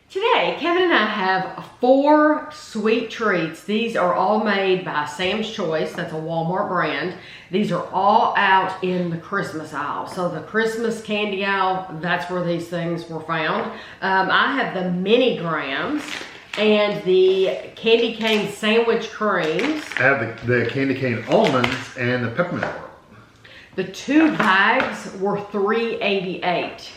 Today, Kevin and I have 4 sweet treats. These are all made by Sam's Choice. That's a Walmart brand. These are all out in the Christmas aisle. So the Christmas candy aisle, that's where these things were found. I have the mini grams and the candy cane sandwich creams. I have the candy cane almonds and the peppermint bark. The 2 bags were $3.88.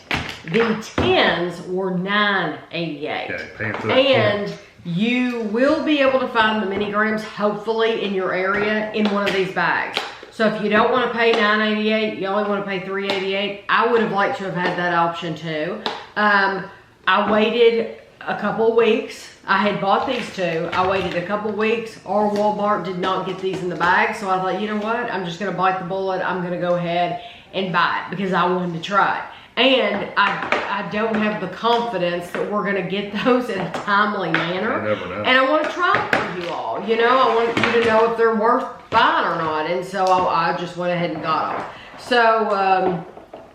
The 10s were $9.88. Okay, and you will be able to find the mini grams, hopefully, in your area in one of these bags. So if you don't want to pay $9.88, you only want to pay $3.88, I would have liked to have had that option too. I waited a couple of weeks. I had bought these 2. I waited a couple of weeks. Our Walmart did not get these in the bag, so I thought, you know what? I'm just going to bite the bullet. I'm going to go ahead and buy it because I wanted to try it. And I don't have the confidence that we're going to get those in a timely manner. You never know. And I want to try them for you all. You know, I want you to know if they're worth buying or not. And so I just went ahead and got them. So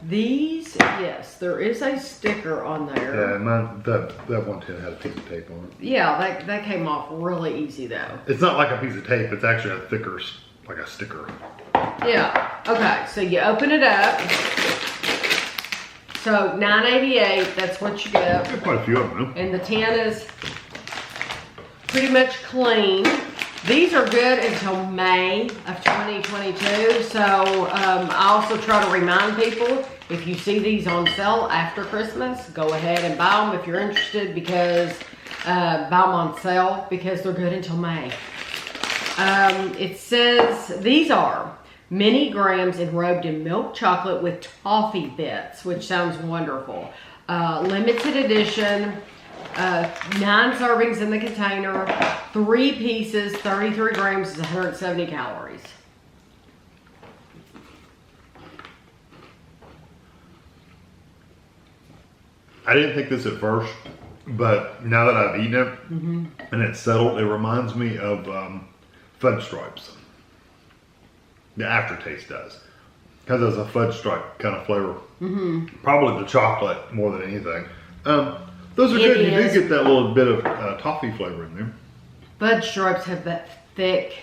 these, yes, there is a sticker on there. Yeah, mine, that one tin had a piece of tape on it. Yeah, that came off really easy though. It's not like a piece of tape. It's actually a thicker, like a sticker. Yeah. Okay, so you open it up. So $9.88, that's what you get. There's quite a few of them. And the tin is pretty much clean. These are good until May of 2022. So I also try to remind people, if you see these on sale after Christmas, go ahead and buy them if you're interested, because buy them on sale because they're good until May. It says these are mini grams enrobed in milk chocolate with Toffee Bits, which sounds wonderful. Limited edition, 9 servings in the container, 3 pieces, 33 grams is 170 calories. I didn't think this at first, but now that I've eaten it and it's settled, it reminds me of fudge stripes. The aftertaste does, because there's a fudge stripe kind of flavor. Probably the chocolate more than anything. Those are good. You do get that little bit of toffee flavor in there. Fudge stripes have that thick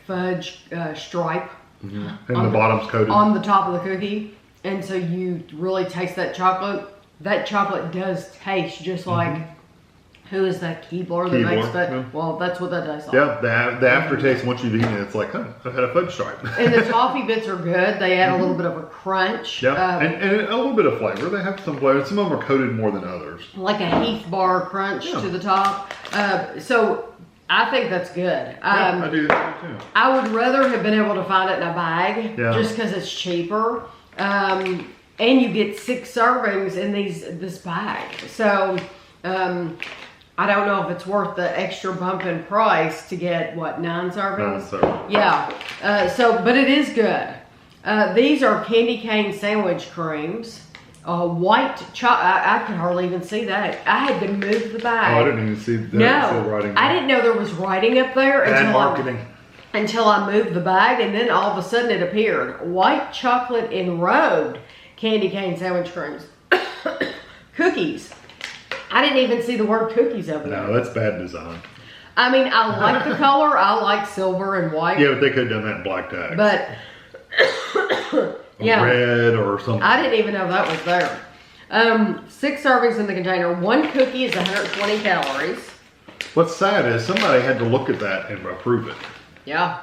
fudge stripe. And the bottom's coated on the top of the cookie, and so you really taste that chocolate. That chocolate does taste just like. Who is that Keebler that makes that? Yeah. Well, that's what that tastes like. Yeah, the aftertaste, once you've eaten it, it's like, huh, I've had a fudge stripe. And the Toffee Bits are good. They add a little bit of a crunch. Yeah, and a little bit of flavor. They have some flavor. Some of them are coated more than others. Like a Heath bar crunch to the top. So I think that's good. I do that too. I would rather have been able to find it in a bag just because it's cheaper. And you get 6 servings in this bag. So I don't know if it's worth the extra bump in price to get, what, 9 servings? 9 servings. Yeah. But it is good. These are candy cane sandwich creams. White chocolate. I could hardly even see that. I had to move the bag. Oh, I didn't even see the writing. I didn't know there was writing up there until I moved the bag, and then all of a sudden it appeared. White chocolate enrobed candy cane sandwich creams. Cookies. I didn't even see the word cookies over there. No, that's bad design. I mean, I like the color. I like silver and white. Yeah, but they could have done that in black tag. But, yeah. Red or something. I didn't even know that was there. 6 servings in the container. 1 cookie is 120 calories. What's sad is somebody had to look at that and approve it. Yeah.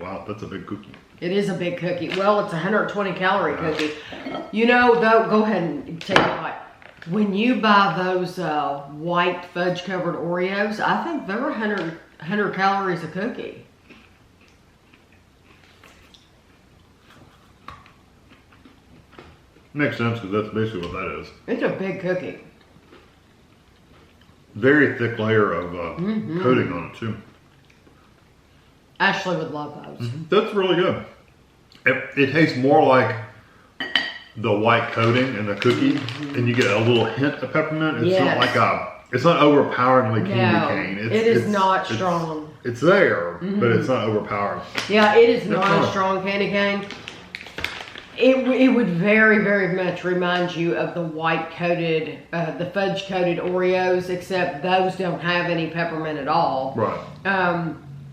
Wow, that's a big cookie. It is a big cookie. Well, it's a 120 calorie cookie. You know, though, go ahead and take a bite. When you buy those white fudge covered Oreos, I think they're 100 calories a cookie. Makes sense, because that's basically what that is. It's a big cookie. Very thick layer of coating on it too. Ashley would love those. That's really good. It tastes more like the white coating and the cookie, and you get a little hint of peppermint. It's not like it's not overpoweringly candy cane. It is not strong. It's there, but it's not overpowering. Yeah, it is not a strong candy cane. It would very, very much remind you of the white coated, the fudge coated Oreos, except those don't have any peppermint at all. Right.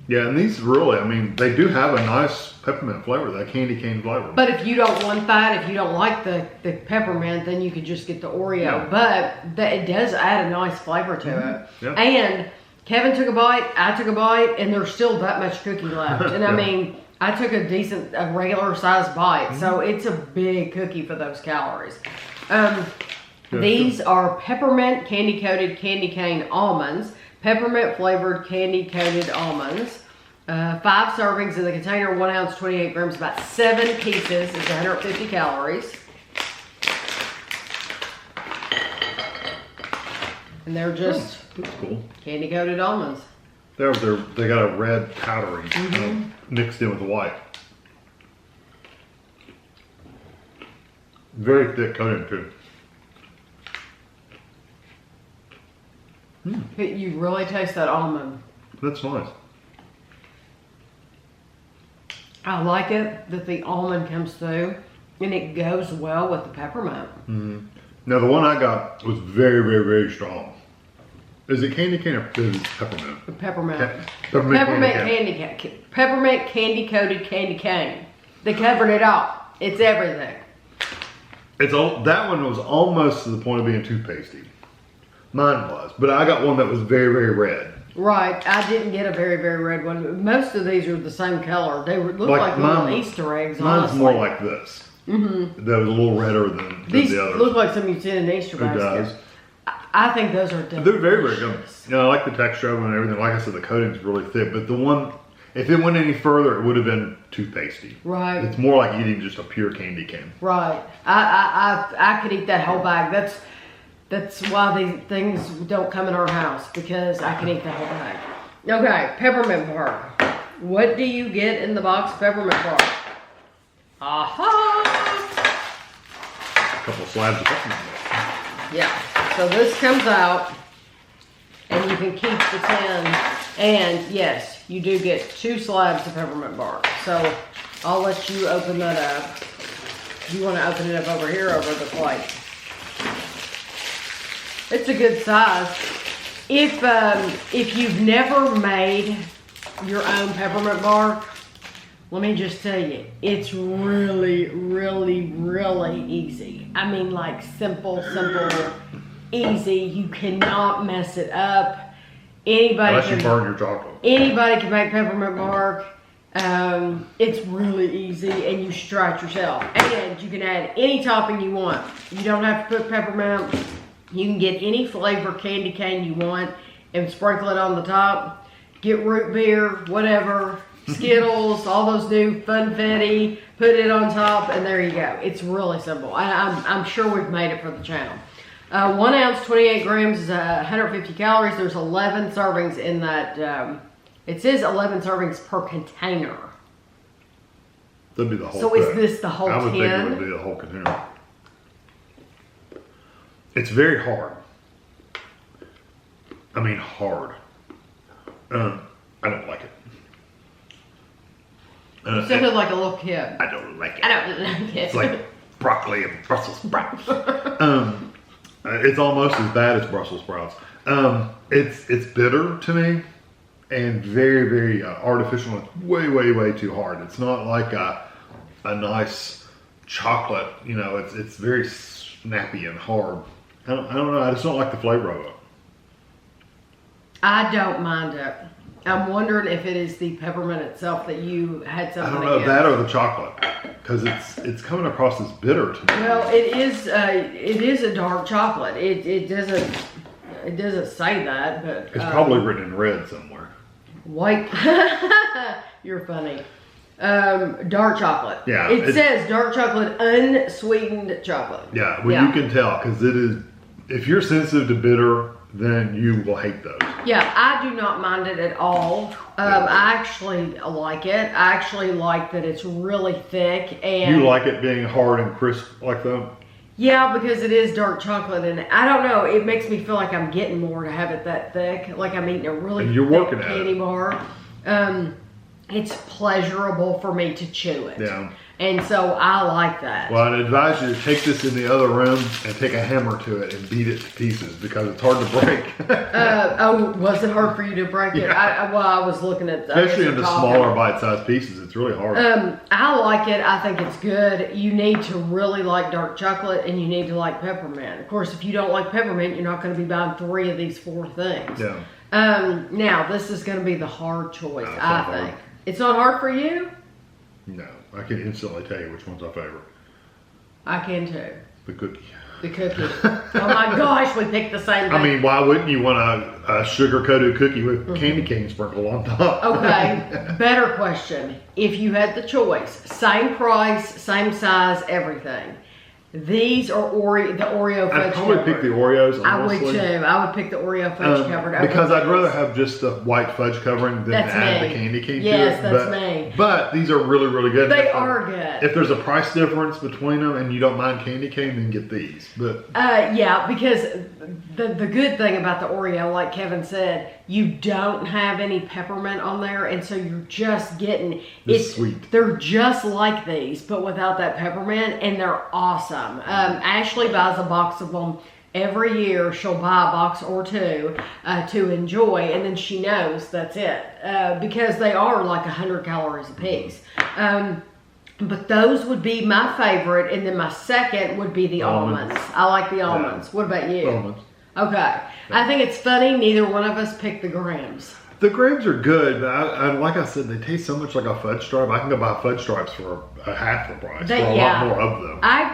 Yeah, and these really, I mean, they do have a nice peppermint flavor, that candy cane flavor. But if you don't want that, if you don't like the peppermint, then you could just get the Oreo. Yeah. But it does add a nice flavor to it. Yeah. And Kevin took a bite, I took a bite, and there's still that much cookie left. And I mean, I took a regular sized bite, so it's a big cookie for those calories. These are peppermint candy coated candy cane almonds, peppermint flavored candy coated almonds. 5 servings in the container, 1 ounce, 28 grams, about 7 pieces. It's 150 calories. And they're just that's cool. Candy coated almonds. They got a red powdery mixed in with the white. Very thick coating too. You really taste that almond. That's nice. I like it that the almond comes through and it goes well with the peppermint. Now the one I got was very, very, very strong. Is it candy cane or is it peppermint? Peppermint. Peppermint Candy coated candy cane. They covered it up. It's everything. That one was almost to the point of being too pasty. Mine was, but I got one that was very, very red. Right, I didn't get a very, very red one. Most of these are the same color. They look like little Easter eggs, honestly. Mine's more like this. That was a little redder than these the others. Look like something you'd see in an Easter basket. It does. I think those are delicious. They're very, very good. You know, I like the texture of them and everything. Like I said, the coating's really thick, but the one, if it went any further, it would have been too pasty. Right. It's more like eating just a pure candy cane. Right. I could eat that whole bag. That's why these things don't come in our house, because I can eat the whole bag. Okay, peppermint bark. What do you get in the box of peppermint bark? Aha! A couple slabs of peppermint bark. Yeah, so this comes out and you can keep the tin, and yes, you do get 2 slabs of peppermint bark. So I'll let you open that up. You want to open it up over here over the plate. It's a good size. If you've never made your own peppermint bark, let me just tell you, it's really, really, really easy. I mean, like simple, easy. You cannot mess it up. Unless you burn your chocolate. Anybody can make peppermint bark. It's really easy, and you strike yourself. And you can add any topping you want. You don't have to put peppermint. You can get any flavor candy cane you want and sprinkle it on the top. Get root beer, whatever, Skittles, all those new funfetti, put it on top, and there you go. It's really simple. I'm sure we've made it for the channel. 1 ounce, 28 grams is 150 calories. There's 11 servings in that. It says 11 servings per container. That'd be the whole So thing. is this the whole tin? I would think it would be the whole container. It's very hard. I mean, hard. I don't like it. You sounded like a little kid. I don't like it. I don't like it. It's like broccoli and Brussels sprouts. It's almost as bad as Brussels sprouts. It's bitter to me and very, very artificial. It's way, way, way too hard. It's not like a nice chocolate. You know, it's very snappy and hard. I don't know. I just don't like the flavor of it. I don't mind it. I'm wondering if it is the peppermint itself that you had something. I don't know, that or the chocolate, because it's coming across as bitter to me. Well, it is a dark chocolate. It doesn't say that, but it's probably written in red somewhere. White. You're funny. Dark chocolate. Yeah. It says dark chocolate, unsweetened chocolate. Yeah, well, you can tell, because it is. If you're sensitive to bitter, then you will hate those. Yeah, I do not mind it at all. I actually like it. I actually like that it's really thick. And you like it being hard and crisp like that? Yeah, because it is dark chocolate, and I don't know, it makes me feel like I'm getting more to have it that thick. Like I'm eating a really thick candy bar. It's pleasurable for me to chew it. Yeah. And so I like that. Well, I'd advise you to take this in the other room and take a hammer to it and beat it to pieces because it's hard to break. Oh, was it hard for you to break it? Yeah. I was looking at... Especially into smaller bite-sized pieces. It's really hard. I like it. I think it's good. You need to really like dark chocolate and you need to like peppermint. Of course, if you don't like peppermint, you're not going to be buying 3 of these 4 things. Yeah. Now, this is going to be the hard choice, I think. Hard. It's not hard for you? No. I can instantly tell you which one's my favorite. I can too. The cookie. The cookie. Oh my gosh, we picked the same thing. I mean, why wouldn't you want a sugar-coated cookie with candy cane sprinkled on top? Okay, better question. If you had the choice, same price, same size, everything. These are the Oreo fudge I'd probably pick the Oreos, honestly. I would too. I would pick the Oreo fudge covered. Because I'd rather have just the white fudge covering than add the candy cane to it. Yes, that's me. But these are really, really good. They are good. If there's a price difference between them and you don't mind candy cane, then get these. But yeah, because the good thing about the Oreo, like Kevin said, you don't have any peppermint on there, and so you're just getting it's sweet. They're just like these, but without that peppermint, and they're awesome. Ashley buys a box of them every year. She'll buy a box or 2 to enjoy, and then she knows that's it because they are like 100 calories a piece. But those would be my favorite, and then my second would be the almonds. I like the almonds. Yeah. What about you? Almonds. Okay. I think it's funny neither one of us picked the grams. The grapes are good, but like I said, they taste so much like a fudge stripe. I can go buy fudge stripes for a half the price, for a lot more of them. I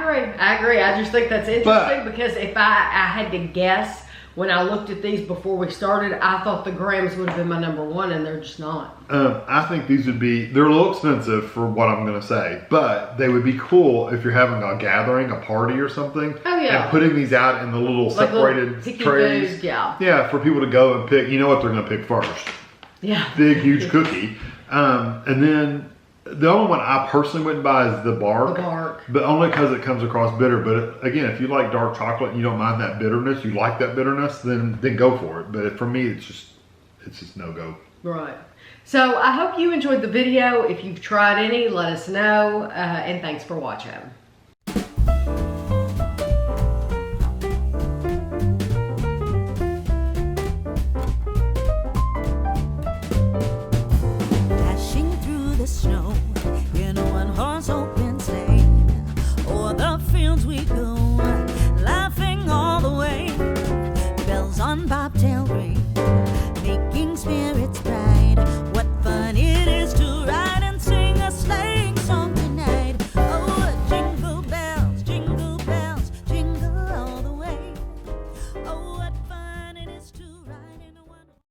agree. I just think that's interesting because if I had to guess, when I looked at these before we started, I thought the grams would have been my number 1, and they're just not. I think these would be, they're a little expensive for what I'm going to say, but they would be cool if you're having a gathering, a party or something. Oh, yeah. And putting these out in the little like separated trays. Food, yeah. Yeah, for people to go and pick. You know what they're going to pick first. Yeah. Big, huge cookie. And then the only one I personally wouldn't buy is the bark. The bark. But only because it comes across bitter. But again, if you like dark chocolate and you don't mind that bitterness, you like that bitterness, then go for it. But for me, it's just no go. Right. So I hope you enjoyed the video. If you've tried any, let us know. And thanks for watching.